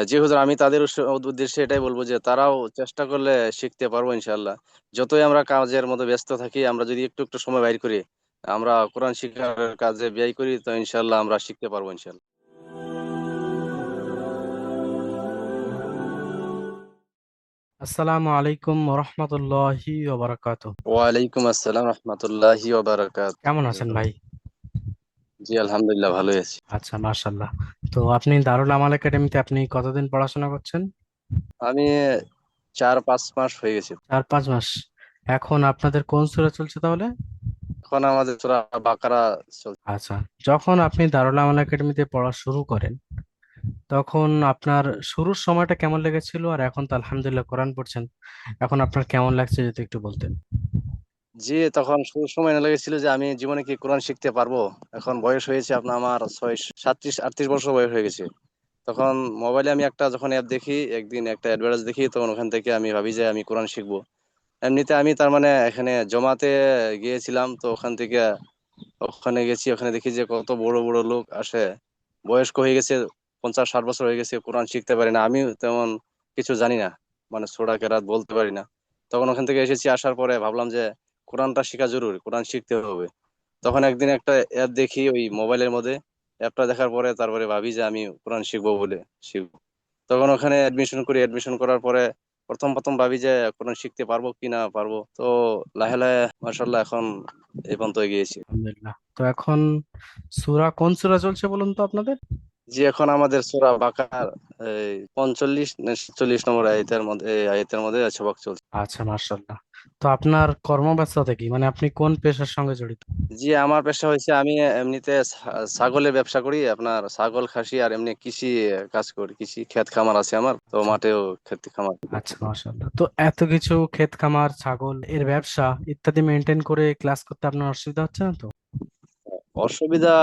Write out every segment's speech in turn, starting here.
জি হুজুর, আমি তাদের উদ্দেশ্যে এটাই বলবো যে তারাও চেষ্টা করলে শিখতে পারবো ইনশাল্লাহ। যতই আমরা কাজের মধ্যে ব্যস্ত থাকি, আমরা যদি একটু একটু সময় বাইর করি, আমরা কোরআন শিক্ষার কাজে ব্যয় করি, তো ইনশাল্লাহ আমরা শিখতে পারবো ইনশাল্লাহ। আসসালামু আলাইকুম রহমতুল্লাহি ওবরাকাতু। ওয়ালাইকুম আসসালাম রহমতুল্লাহি ওয়া বারাকাত। কেমন আছেন ভাই? জি আলহামদুলিল্লাহ, ভালোই আছি। আচ্ছা, মাশাল্লাহ। তো আপনি দারুল আমাল একাডেমিতে আপনি কতদিন পড়াশোনা করছেন? আমি 4-5 মাস হয়ে গেছে। 4-5 মাস। এখন আপনাদের কোন সূরা চলছে তাহলে? এখন আমাদের সূরা বাকারা চলছে। আচ্ছা, যখন আপনি দারুল আমাল একাডেমিতে পড়া শুরু করেন তখন আপনার শুরুর সময়টা কেমন লেগেছিল, আর এখন তো আলহামদুলিল্লাহ কোরআন পড়ছেন, এখন আপনার কেমন লাগছে যদি একটু বলতেন। জি, তখন শুরুর সময় লেগেছিল যে আমি জীবনে কি কোরআন শিখতে পারবো। এখন বয়স হয়েছে আপনার, আমার 37-38 বছর বয়স হয়ে গেছে। তখন মোবাইলে আমি একটা যখন অ্যাপ দেখি, একদিন একটা অ্যাডভার্টাইজ দেখি, তখন ওখান থেকে আমি ভাবি যে আমি কোরআন শিখবো। এমনিতে আমি তার মানে এখানে জমাতে গিয়েছিলাম, তো ওখান থেকে ওখানে গেছি, ওখানে দেখি যে কত বড় বড় লোক আসে, বয়স্ক হয়ে গেছে, 50-60 বছর হয়ে গেছে, কোরআন শিখতে পারি না। আমি তেমন কিছু জানি না, মানে সূরা কেরাত বলতে পারি না। তখন ওখান থেকে এসেছি, আসার পরে ভাবলাম যে কোরআনটা শেখা জরুরি, কোরআন শিখতে হবে। তখন একদিন একটা অ্যাপ দেখি ওই মোবাইলের মধ্যে, অ্যাপটা দেখার পরে তারপরে ভাবি যে আমি কোরআন শিখবো বলে শিখবো। তখন ওখানে অ্যাডমিশন করি, অ্যাডমিশন করার পরে প্রথম প্রথম ভাবি যে কোরআন শিখতে পারবো কি না পারবো, তো লাহে লাহে মাশাআল্লাহ এখন এই পর্যন্ত এগিয়েছি। আলহামদুলিল্লাহ। তো এখন কোন সূরা চলছে বলুন তো আপনাদের? জি, এখন আমাদের সূরা বাকারার এই 45 না 46 নম্বর আয়াতের মধ্যে, এই আয়াতের মধ্যে সবক চলছে। আচ্ছা, মাশাআল্লাহ। তো আপনার কর্মব্যস্ততা কি, মানে আপনি কোন পেশার সঙ্গে জড়িত? জি, আমার পেশা হয়েছে আমি এমনিতে ছাগলের ব্যবসা করি, আপনার ছাগল খাসি, আর এমনি কৃষি কাজ করি, কৃষি ক্ষেত খামার আছে আমার, তো আচ্ছা। মাঠেও ক্ষেত খামার। আচ্ছা, মাশাআল্লাহ। তো এত কিছু ক্ষেত খামার, ছাগল এর ব্যবসা ইত্যাদি মেনটেন করে ক্লাস করতে আপনার অসুবিধা হচ্ছে না তো? অসুবিধা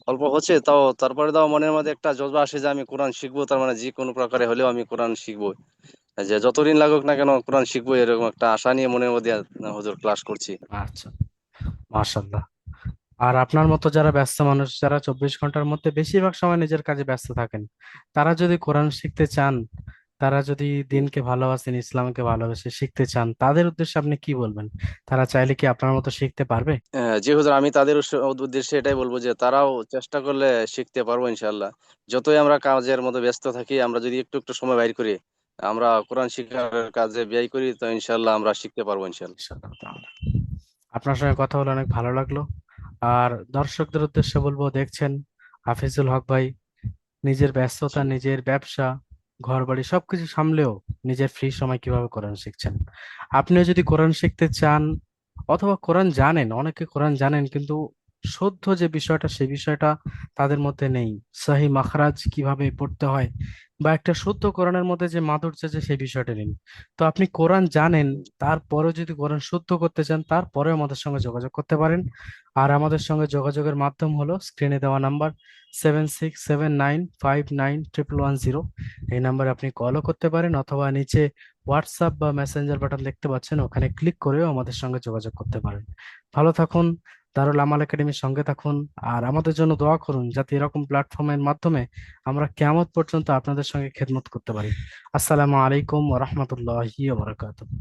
অল্প হচ্ছে, তাও তারপরে তাও মনের মধ্যে একটা জজবা আসে যে আমি কোরআন শিখবো, তার মানে যে কোনো প্রকারে হলেও আমি কোরআন শিখবো, যে যতদিন লাগুক না কেন কোরআন শিখবো, এরকম একটা আশা নিয়ে মনের মধ্যে হুজুর ক্লাস করছি। আচ্ছা, মাশাআল্লাহ। আর আপনার মতো যারা ব্যস্ত মানুষ, যারা 24 ঘন্টার মধ্যে বেশিরভাগ সময় নিজের কাজে ব্যস্ত থাকেন, তারা যদি কোরআন শিখতে চান, তারা যদি দিনকে ভালোবাসেন, ইসলামকে ভালোবেসে শিখতে চান, তাদের উদ্দেশ্যে আপনি কি বলবেন? তারা চাইলে কি আপনার মতো শিখতে পারবে? জি হুজুর, আমি তাদের উদ্দেশ্যে এটাই বলবো যে তারাও চেষ্টা করলে শিখতে পারবো ইনশাল্লাহ। যতই আমরা কাজের মধ্যে ব্যস্ত থাকি, আমরা যদি একটু একটু সময় বাইর করি, আমরা কোরআন শিক্ষার কাজে ব্যয় করি, তো ইনশাল্লাহ আমরা শিখতে পারবো ইনশাল্লাহ। ইনশাআল্লাহ তাআলা। আপনার সঙ্গে কথা বলে অনেক ভালো লাগলো। আর দর্শকদের উদ্দেশ্যে বলবো, দেখছেন হাফিজুল হক ভাই নিজের ব্যস্ততা, নিজের ব্যবসা, ঘর বাড়ি সবকিছু সামলেও নিজের ফ্রি সময় কিভাবে কোরআন শিখছেন। আপনিও যদি কোরআন শিখতে চান, অথবা কোরআন জানেন, অনেকে কোরআন জানেন কিন্তু শুদ্ধ যে বিষয়টা সেই বিষয়টা তাদের মধ্যে নেই, সহি মাখরাজ কিভাবে পড়তে হয় বা একটা শুদ্ধ কোরআনের মধ্যে যে মাধুর্য যে সেই বিষয়টা নেই, তো আপনি কোরআন জানেন, তারপরেও যদি কোরআন শুদ্ধ করতে চান, তারপরে আমাদের সঙ্গে যোগাযোগ করতে পারেন। আর আমাদের সঙ্গে যোগাযোগের মাধ্যম হলো স্ক্রিনে দেওয়া নাম্বার 7679591110। এই নাম্বারে আপনি কলও করতে পারেন, অথবা নিচে হোয়াটসঅ্যাপ বা মেসেঞ্জার বাটন দেখতে পাচ্ছেন, ওখানে ক্লিক করেও আমাদের সঙ্গে যোগাযোগ করতে পারেন। ভালো থাকুন, দারুল আমাল একাডেমির সঙ্গে থাকুন, আর আমাদের জন্য দোয়া করুন যাতে এরকম প্ল্যাটফর্মের মাধ্যমে আমরা কিয়ামত পর্যন্ত আপনাদের সঙ্গে খেদমত করতে পারি। আসসালামু আলাইকুম ওয়া রাহমাতুল্লাহি ওয়া বারাকাতুহু।